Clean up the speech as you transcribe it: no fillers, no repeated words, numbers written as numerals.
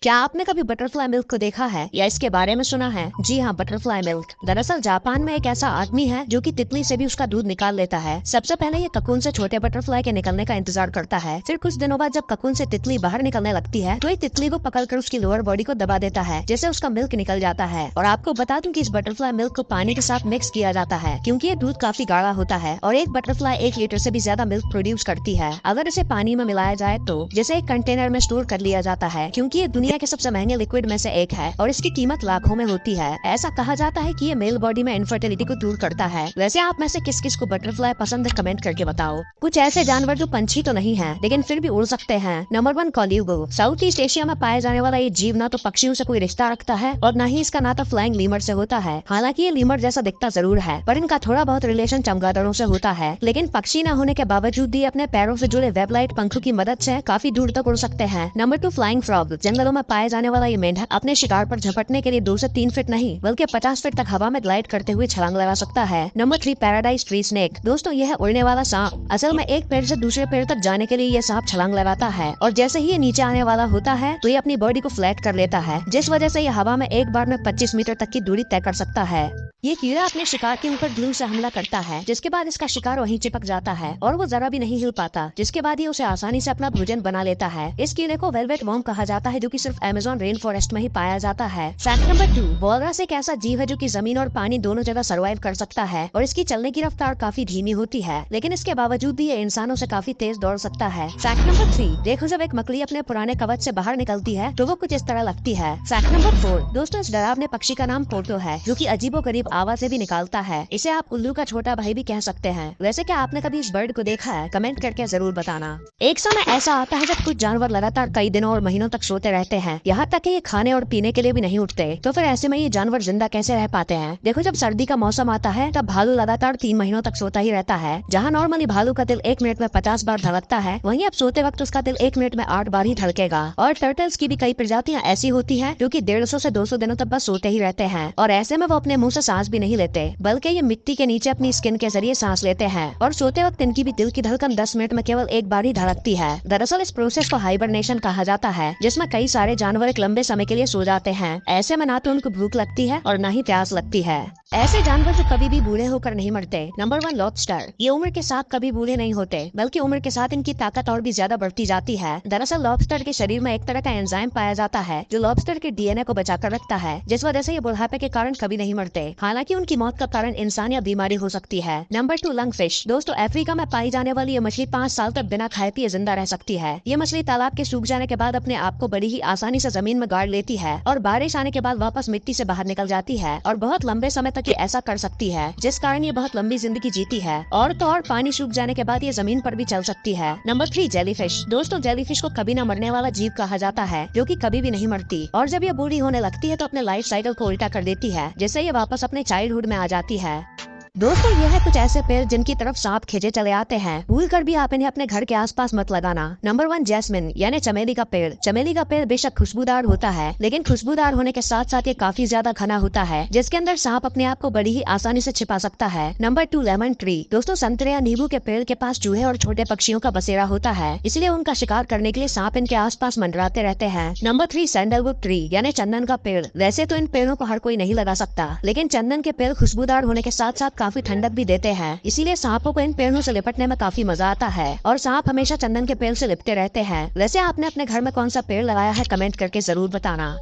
क्या आपने कभी बटरफ्लाई मिल्क को देखा है या इसके बारे में सुना है? जी हाँ, बटरफ्लाई मिल्क दरअसल जापान में एक ऐसा आदमी है जो कि तितली से भी उसका दूध निकाल लेता है। सबसे पहले ये ककून से छोटे बटरफ्लाई के निकलने का इंतजार करता है। फिर कुछ दिनों बाद जब ककून से तितली बाहर निकलने लगती है तो ये तितली को पकड़कर उसकी लोअर बॉडी को दबा देता है, जिससे उसका मिल्क निकल जाता है। और आपको बता दूं कि इस बटरफ्लाई मिल्क को पानी के साथ मिक्स किया जाता है क्योंकि ये दूध काफी गाढ़ा होता है और एक बटरफ्लाई 1 लीटर से भी ज्यादा मिल्क प्रोड्यूस करती है। अगर इसे पानी में मिलाया जाए तो जिसे एक कंटेनर में स्टोर कर लिया जाता है, क्योंकि ये दुनिया के सबसे महंगे लिक्विड में से एक है और इसकी कीमत लाखों में होती है। ऐसा कहा जाता है कि ये मेल बॉडी में इनफर्टिलिटी को दूर करता है। वैसे आप में से किस किस को बटरफ्लाई पसंद है, कमेंट करके बताओ। कुछ ऐसे जानवर जो पंछी तो नहीं है लेकिन फिर भी उड़ सकते हैं। नंबर 1, कोल्यूगो। साउथ ईस्ट एशिया में पाया जाने वाला ये जीव ना तो पक्षियों से कोई रिश्ता रखता है और न ही इसका नाता फ्लाइंग लीमर से होता है। हालांकि ये लीमर जैसा दिखता जरूर है, पर इनका थोड़ा बहुत रिलेशन चमगादड़ों से होता है। लेकिन पक्षी न होने के बावजूद भी अपने पैरों से जुड़े वेबलाइट पंखों की मदद से काफी दूर तक उड़ सकते हैं। Number 2, flying frog. जंगलों में पाए जाने वाला ये मेंढक अपने शिकार पर झपटने के लिए 2 से 3 फीट नहीं बल्कि 50 फीट तक हवा में ग्लाइड करते हुए छलांग लगा सकता है। Number 3, paradise tree snake. दोस्तों, यह है उड़ने वाला सांप। असल में एक पेड़ से दूसरे पेड़ तक जाने के लिए ये सांप छलांग लगाता है और जैसे ही ये नीचे आने वाला होता है तो ये अपनी बॉडी को फ्लैट कर लेता है, जिस वजह से ये हवा में एक बार में 25 मीटर तक की दूरी तय कर सकता है। ये कीड़ा अपने शिकार के ऊपर ग्लू से हमला करता है, जिसके बाद इसका शिकार वहीं चिपक जाता है और वो जरा भी नहीं हिल पाता, जिसके बाद ये उसे आसानी से अपना भोजन बना लेता है। इस कीड़े को वेलवेट वर्म कहा जाता है, जो कि सिर्फ अमेज़न रेन फॉरेस्ट में ही पाया जाता है। फैक्ट नंबर 2, वोल्रस एक ऐसा जीव है जो कि जमीन और पानी दोनों जगह सर्वाइव कर सकता है और इसकी चलने की रफ्तार काफी धीमी होती है, लेकिन इसके बावजूद भी ये इंसानों से काफी तेज दौड़ सकता है। फैक्ट नंबर 3, देखो जब एक मकड़ी अपने पुराने कवच से बाहर निकलती है तो वो कुछ इस तरह लगती है। फैक्ट नंबर 4, दोस्तों इस डरावने पक्षी का नाम पोटो है, जो कि अजीबोगरीब आवाजें भी निकालता है। इसे आप उल्लू का छोटा भाई भी कह सकते हैं। वैसे क्या आपने कभी इस बर्ड को देखा है? कमेंट करके जरूर बताना। एक समय ऐसा आता है जब कुछ जानवर लगातार कई दिनों और महीनों तक सोते रहते हैं, यहाँ तक कि ये खाने और पीने के लिए भी नहीं उठते। तो फिर ऐसे में ये जानवर जिंदा कैसे रह पाते हैं? देखो, जब सर्दी का मौसम आता है तब भालू लगातार 3 महीनों तक सोता ही रहता है। जहाँ नॉर्मली भालू का दिल 1 मिनट में 50 बार धड़कता है, वहीं अब सोते वक्त उसका दिल 1 मिनट में 8 बार ही धड़केगा। और टर्टल्स की भी कई प्रजातियाँ ऐसी होती है जो की 150 से 200 दिनों तक बस सोते ही रहते हैं और ऐसे में वो अपने मुँह से सांस भी नहीं लेते, बल्कि ये मिट्टी के नीचे अपनी स्किन के जरिए सांस लेते हैं। और सोते वक्त इनकी भी दिल की धड़कन 10 मिनट में केवल 1 बार ही धड़कती है। दरअसल इस प्रोसेस को हाइबरनेशन कहा जाता है, जिसमें कई सारे जानवर एक लंबे समय के लिए सो जाते हैं। ऐसे में ना तो उनको भूख लगती है और न ही प्यास लगती है। ऐसे जानवर जो कभी भी बूढ़े होकर नहीं मरते। Number 1, lobster. ये उम्र के साथ कभी बूढ़े नहीं होते, बल्कि उम्र के साथ इनकी ताकत और भी ज्यादा बढ़ती जाती है। दरअसल लॉबस्टर के शरीर में एक तरह का एंजाइम पाया जाता है जो लॉबस्टर के डीएनए को बचाकर रखता है, जिस वजह से ये बुढ़ापे के कारण कभी नहीं मरते। हालांकि उनकी मौत का कारण इंसान या बीमारी हो सकती है। Number 2, lungfish. दोस्तों, अफ्रीका में पाई जाने वाली ये मछली 5 साल तक बिना खाए पिए जिंदा रह सकती है। ये मछली तालाब के सूख जाने के बाद अपने आप को बड़ी ही आसानी से जमीन में गाड़ लेती है और बारिश आने के बाद वापस मिट्टी से बाहर निकल जाती है और बहुत लंबे समय तक ये ऐसा कर सकती है, जिस कारण ये बहुत लंबी जिंदगी जीती है। और तो और पानी सूख जाने के बाद ये जमीन पर भी चल सकती है। Number 3, jellyfish. दोस्तों, जेलीफिश को कभी न मरने वाला जीव कहा जाता है, जो कि कभी भी नहीं मरती और जब ये बूढ़ी होने लगती है तो अपने लाइफ साइकिल को उल्टा कर देती है, जिससे ये वापस अपने चाइल्डहुड में आ जाती है। दोस्तों, ये है कुछ ऐसे पेड़ जिनकी तरफ सांप खींचे चले आते हैं। भूल कर भी आप इन्हें अपने घर के आसपास मत लगाना। नंबर 1, जैस्मिन यानी चमेली का पेड़। चमेली का पेड़ बेशक खुशबूदार होता है, लेकिन खुशबूदार होने के साथ साथ ये काफी ज्यादा घना होता है, जिसके अंदर सांप अपने आप को बड़ी ही आसानी से छिपा सकता है। Number 2, lemon tree. दोस्तों, संतरे या नींबू के पेड़ के पास चूहे और छोटे पक्षियों का बसेरा होता है, इसलिए उनका शिकार करने के लिए सांप इनके आसपास मंडराते रहते हैं। नंबर 3, सैंडलवुड ट्री यानी चंदन का पेड़। वैसे तो इन पेड़ों को हर कोई नहीं लगा सकता, लेकिन चंदन के पेड़ खुशबूदार होने के साथ साथ काफी ठंडक भी देते हैं, इसीलिए सांपों को इन पेड़ों से लिपटने में काफी मजा आता है और सांप हमेशा चंदन के पेड़ से लिपटे रहते हैं। वैसे आपने अपने घर में कौन सा पेड़ लगाया है? कमेंट करके जरूर बताना।